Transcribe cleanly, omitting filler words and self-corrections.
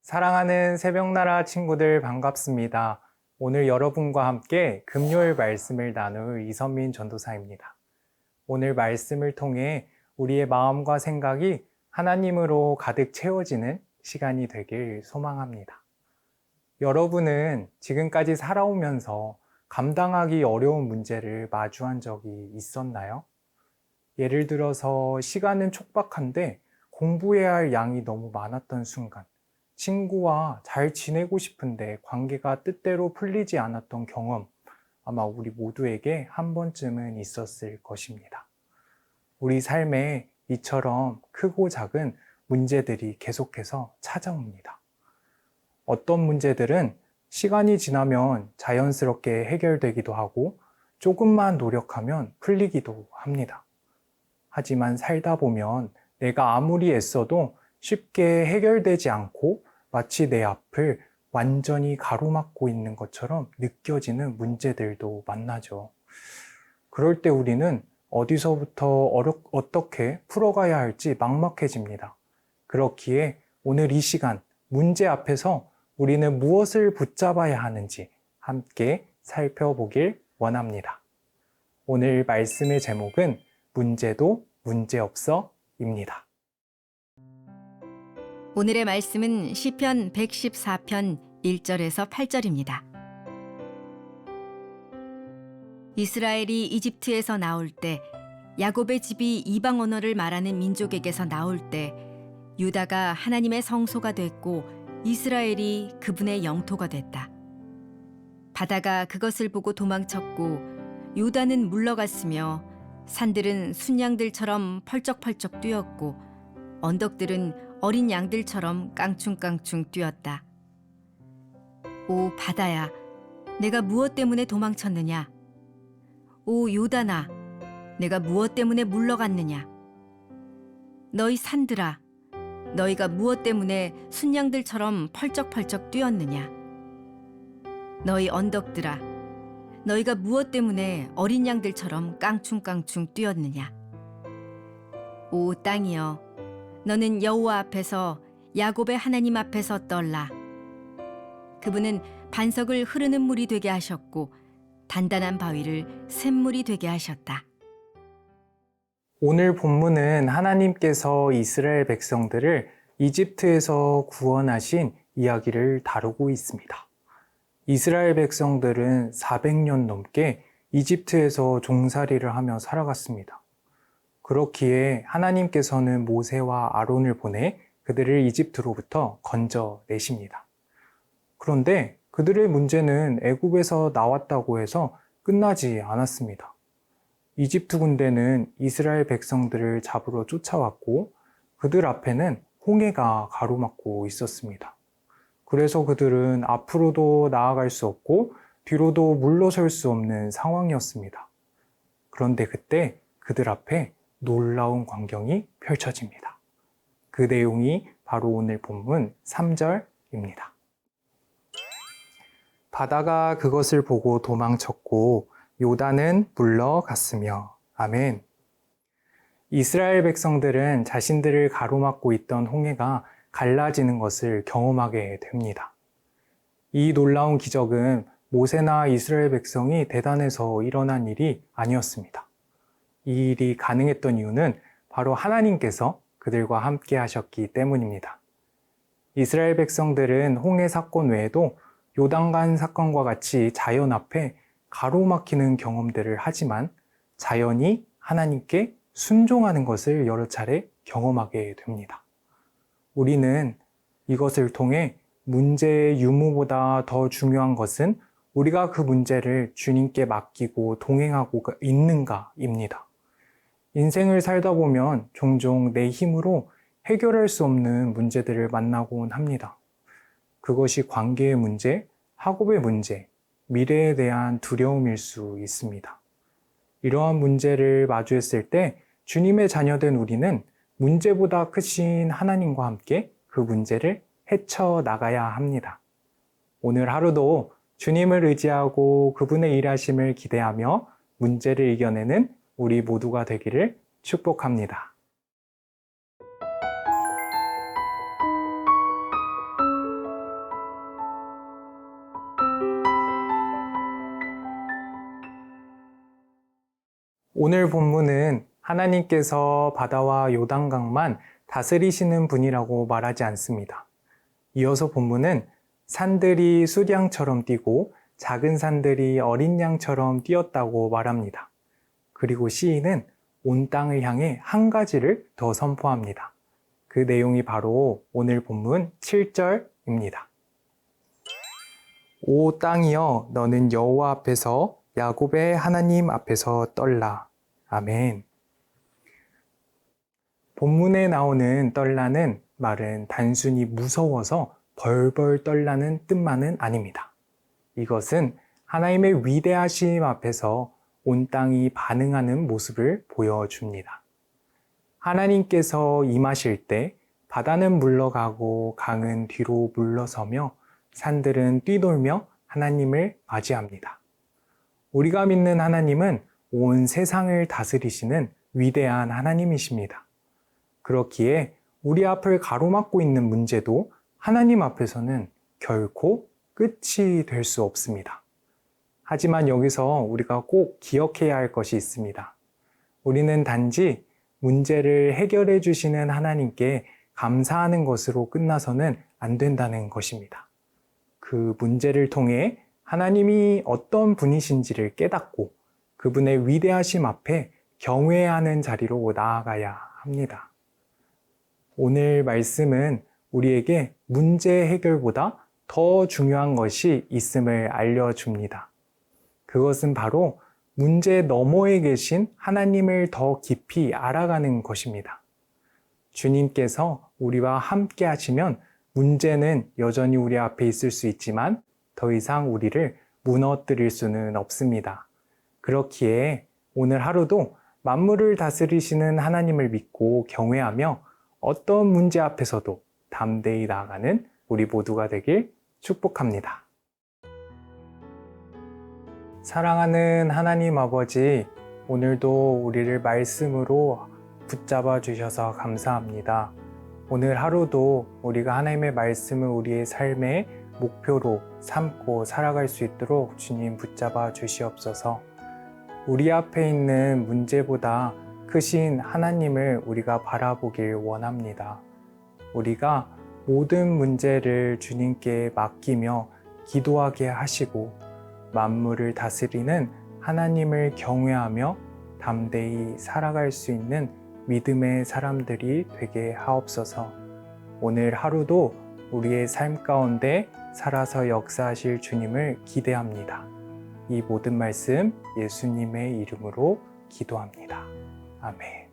사랑하는 새벽나라 친구들 반갑습니다. 오늘 여러분과 함께 금요일 말씀을 나눌 이선민 전도사입니다. 오늘 말씀을 통해 우리의 마음과 생각이 하나님으로 가득 채워지는 시간이 되길 소망합니다. 여러분은 지금까지 살아오면서 감당하기 어려운 문제를 마주한 적이 있었나요? 예를 들어서 시간은 촉박한데 공부해야 할 양이 너무 많았던 순간, 친구와 잘 지내고 싶은데 관계가 뜻대로 풀리지 않았던 경험, 아마 우리 모두에게 한 번쯤은 있었을 것입니다. 우리 삶에 이처럼 크고 작은 문제들이 계속해서 찾아옵니다. 어떤 문제들은 시간이 지나면 자연스럽게 해결되기도 하고 조금만 노력하면 풀리기도 합니다. 하지만 살다 보면 내가 아무리 애써도 쉽게 해결되지 않고 마치 내 앞을 완전히 가로막고 있는 것처럼 느껴지는 문제들도 만나죠. 그럴 때 우리는 어디서부터 어떻게 풀어가야 할지 막막해집니다. 그렇기에 오늘 이 시간 문제 앞에서 우리는 무엇을 붙잡아야 하는지 함께 살펴보길 원합니다. 오늘 말씀의 제목은 문제도 문제없어입니다. 오늘의 말씀은 시편 114편 1절에서 8절입니다. 이스라엘이 이집트에서 나올 때, 야곱의 집이 이방 언어를 말하는 민족에게서 나올 때, 유다가 하나님의 성소가 됐고 이스라엘이 그분의 영토가 됐다. 바다가 그것을 보고 도망쳤고 유다는 물러갔으며 산들은 순양들처럼 펄쩍펄쩍 뛰었고 언덕들은 어린 양들처럼 깡충깡충 뛰었다. 오 바다야, 내가 무엇 때문에 도망쳤느냐? 오 요단아, 내가 무엇 때문에 물러갔느냐? 너희 산들아, 너희가 무엇 때문에 순양들처럼 펄쩍펄쩍 뛰었느냐? 너희 언덕들아, 너희가 무엇 때문에 어린 양들처럼 깡충깡충 뛰었느냐? 오 땅이여, 너는 여호와 앞에서 야곱의 하나님 앞에서 떨라. 그분은 반석을 흐르는 물이 되게 하셨고 단단한 바위를 샘물이 되게 하셨다. 오늘 본문은 하나님께서 이스라엘 백성들을 이집트에서 구원하신 이야기를 다루고 있습니다. 이스라엘 백성들은 400년 넘게 이집트에서 종살이를 하며 살아갔습니다. 그렇기에 하나님께서는 모세와 아론을 보내 그들을 이집트로부터 건져내십니다. 그런데 그들의 문제는 애굽에서 나왔다고 해서 끝나지 않았습니다. 이집트 군대는 이스라엘 백성들을 잡으러 쫓아왔고 그들 앞에는 홍해가 가로막고 있었습니다. 그래서 그들은 앞으로도 나아갈 수 없고 뒤로도 물러설 수 없는 상황이었습니다. 그런데 그때 그들 앞에 놀라운 광경이 펼쳐집니다. 그 내용이 바로 오늘 본문 3절입니다. 바다가 그것을 보고 도망쳤고 요단은 물러갔으며. 아멘. 이스라엘 백성들은 자신들을 가로막고 있던 홍해가 갈라지는 것을 경험하게 됩니다. 이 놀라운 기적은 모세나 이스라엘 백성이 대단해서 일어난 일이 아니었습니다. 이 일이 가능했던 이유는 바로 하나님께서 그들과 함께 하셨기 때문입니다. 이스라엘 백성들은 홍해 사건 외에도 요단강 사건과 같이 자연 앞에 가로막히는 경험들을 하지만 자연이 하나님께 순종하는 것을 여러 차례 경험하게 됩니다. 우리는 이것을 통해 문제의 유무보다 더 중요한 것은 우리가 그 문제를 주님께 맡기고 동행하고 있는가입니다. 인생을 살다 보면 종종 내 힘으로 해결할 수 없는 문제들을 만나곤 합니다. 그것이 관계의 문제, 학업의 문제, 미래에 대한 두려움일 수 있습니다. 이러한 문제를 마주했을 때 주님의 자녀된 우리는 문제보다 크신 하나님과 함께 그 문제를 헤쳐나가야 합니다. 오늘 하루도 주님을 의지하고 그분의 일하심을 기대하며 문제를 이겨내는 우리 모두가 되기를 축복합니다. 오늘 본문은 하나님께서 바다와 요단강만 다스리시는 분이라고 말하지 않습니다. 이어서 본문은 산들이 수량처럼 뛰고 작은 산들이 어린 양처럼 뛰었다고 말합니다. 그리고 시인은 온 땅을 향해 한 가지를 더 선포합니다. 그 내용이 바로 오늘 본문 7절입니다. 오 땅이여 너는 여호와 앞에서 야곱의 하나님 앞에서 떨라. 아멘. 본문에 나오는 떨라는 말은 단순히 무서워서 벌벌 떨라는 뜻만은 아닙니다. 이것은 하나님의 위대하심 앞에서 온 땅이 반응하는 모습을 보여줍니다. 하나님께서 임하실 때 바다는 물러가고 강은 뒤로 물러서며 산들은 뛰돌며 하나님을 맞이합니다. 우리가 믿는 하나님은 온 세상을 다스리시는 위대한 하나님이십니다. 그렇기에 우리 앞을 가로막고 있는 문제도 하나님 앞에서는 결코 끝이 될 수 없습니다. 하지만 여기서 우리가 꼭 기억해야 할 것이 있습니다. 우리는 단지 문제를 해결해 주시는 하나님께 감사하는 것으로 끝나서는 안 된다는 것입니다. 그 문제를 통해 하나님이 어떤 분이신지를 깨닫고 그분의 위대하심 앞에 경외하는 자리로 나아가야 합니다. 오늘 말씀은 우리에게 문제 해결보다 더 중요한 것이 있음을 알려줍니다. 그것은 바로 문제 너머에 계신 하나님을 더 깊이 알아가는 것입니다. 주님께서 우리와 함께 하시면 문제는 여전히 우리 앞에 있을 수 있지만 더 이상 우리를 무너뜨릴 수는 없습니다. 그렇기에 오늘 하루도 만물을 다스리시는 하나님을 믿고 경외하며 어떤 문제 앞에서도 담대히 나아가는 우리 모두가 되길 축복합니다. 사랑하는 하나님 아버지, 오늘도 우리를 말씀으로 붙잡아 주셔서 감사합니다. 오늘 하루도 우리가 하나님의 말씀을 우리의 삶의 목표로 삼고 살아갈 수 있도록 주님 붙잡아 주시옵소서. 우리 앞에 있는 문제보다 크신 하나님을 우리가 바라보길 원합니다. 우리가 모든 문제를 주님께 맡기며 기도하게 하시고 만물을 다스리는 하나님을 경외하며 담대히 살아갈 수 있는 믿음의 사람들이 되게 하옵소서. 오늘 하루도 우리의 삶 가운데 살아서 역사하실 주님을 기대합니다. 이 모든 말씀 예수님의 이름으로 기도합니다. 아멘.